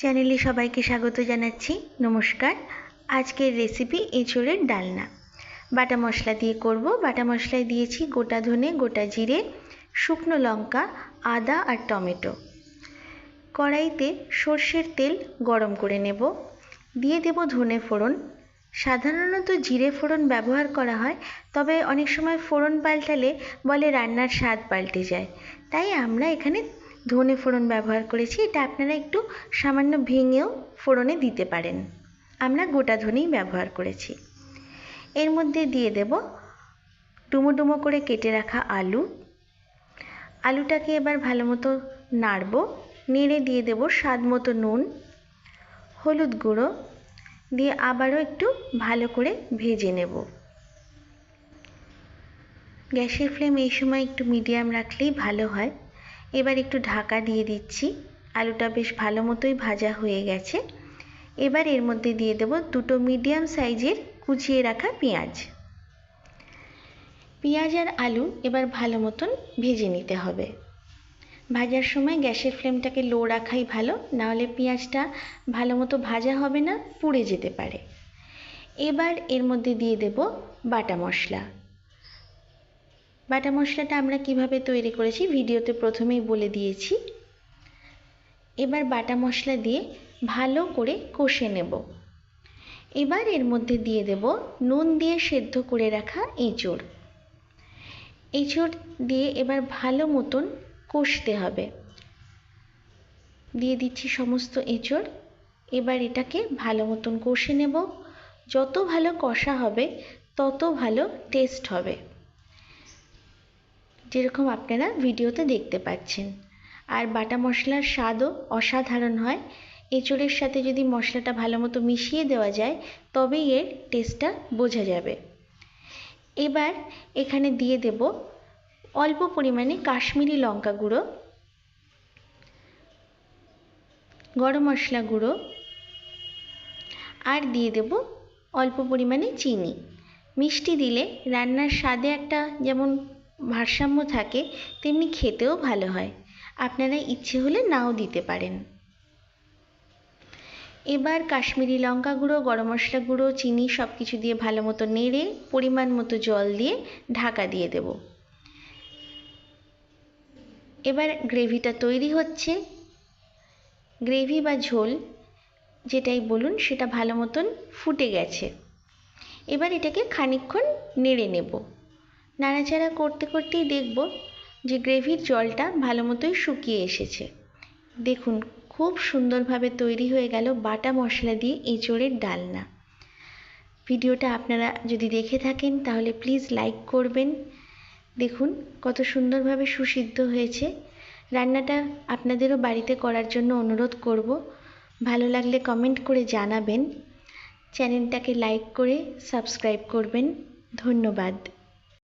চ্যানেলে সবাইকে স্বাগত জানাচ্ছি। নমস্কার। আজকের রেসিপি এঁচোড়ের ডালনা। বাটা মশলা দিয়ে করব। বাটা মশলায় দিয়েছি গোটা ধনে, গোটা জিরে, শুকনো লঙ্কা, আদা আর টমেটো। কড়াইতে সর্ষের তেল গরম করে নেব। দিয়ে দেব ধনে ফোড়ন। সাধারণত জিরে ফোড়ন ব্যবহার করা হয়, তবে অনেক সময় ফোড়ন পাল্টালে বলে রান্নার স্বাদ পাল্টে যায়, তাই আমরা এখানে ধনে ফোড়ন ব্যবহার করেছি। এটা আপনারা একটু সামান্য ভেঙেও ফোড়নে দিতে পারেন। আমরা গোটা ধনেই ব্যবহার করেছি। এর মধ্যে দিয়ে দেব ডুমো ডুমো করে কেটে রাখা আলু। আলুটাকে এবার ভালো মতো নাড়ব। নেড়ে দিয়ে দেব স্বাদ মতো নুন, হলুদ গুঁড়ো দিয়ে আবারও একটু ভালো করে ভেজে নেব। গ্যাসের ফ্লেম এই সময় একটু মিডিয়াম রাখলেই ভালো হয়। এবার একটু ঢাকা দিয়ে দিচ্ছি। আলুটা বেশ ভালো মতোই ভাজা হয়ে গেছে। এবার এর মধ্যে দিয়ে দেব দুটো মিডিয়াম সাইজের কুচিয়ে রাখা পেঁয়াজ। পেঁয়াজ আর আলু এবার ভালো মতন ভেজে নিতে হবে। ভাজার সময় গ্যাসের ফ্লেমটাকে লো রাখাই ভালো, নাহলে পেঁয়াজটা ভালো মতো ভাজা হবে না, পুড়ে যেতে পারে। এবার এর মধ্যে দিয়ে দেব বাটা মশলা। বাটা মশলাটা আমরা কিভাবে তৈরি করেছি ভিডিওতে প্রথমেই বলে দিয়েছি। এবার বাটা মশলা দিয়ে ভালো করে কষে নেব। এবার এর মধ্যে দিয়ে দেব নুন দিয়ে সেদ্ধ করে রাখা এঁচোড়। এঁচোড় দিয়ে এবার ভালো মতন কষতে হবে। দিয়ে দিচ্ছি সমস্ত এঁচোড়। এবার এটাকে ভালো মতন কষে নেব। যত ভালো কষা হবে তত ভালো টেস্ট হবে, যেরকম আপনারা ভিডিওতে দেখতে পাচ্ছেন। আর বাটা মশলার স্বাদও অসাধারণ হয়। এঁচোড়ের সাথে যদি মশলাটা ভালো মতো মিশিয়ে দেওয়া যায় তবেই এর টেস্টটা বোঝা যাবে। এবার এখানে দিয়ে দেব অল্প পরিমাণে কাশ্মীরি লঙ্কা গুঁড়ো, গরম মশলা গুঁড়ো আর দিয়ে দেব অল্প পরিমাণে চিনি। মিষ্টি দিলে রান্নার স্বাদে একটা যেমন ভারসাম্য থাকে, তেমনি খেতেও ভালো হয়। আপনারা ইচ্ছে হলে নাও দিতে পারেন। এবার কাশ্মীরি লঙ্কা গুঁড়ো, গরম মশলা গুঁড়ো, চিনি সব কিছু দিয়ে ভালো মতো নেড়ে পরিমাণ মতো জল দিয়ে ঢাকা দিয়ে দেব। এবার গ্রেভিটা তৈরি হচ্ছে। গ্রেভি বা ঝোল যেটাই বলুন, সেটা ভালো মতন ফুটে গেছে। এবার এটাকে খানিকক্ষণ নেড়ে নেব। নাড়াচাড়া করতে করতেই দেখব যে গ্রেভির জলটা ভালো মতোই শুকিয়ে এসেছে। দেখুন খুব সুন্দরভাবে তৈরি হয়ে গেল বাটা মশলা দিয়ে এঁচোড়ের ডালনা। ভিডিওটা আপনারা যদি দেখে থাকেন তাহলে প্লিজ লাইক করবেন। দেখুন কত সুন্দরভাবে সুসিদ্ধ হয়েছে। রান্নাটা আপনাদেরও বাড়িতে করার জন্য অনুরোধ করব। ভালো লাগলে কমেন্ট করে জানাবেন। চ্যানেলটাকে লাইক করে সাবস্ক্রাইব করবেন। ধন্যবাদ।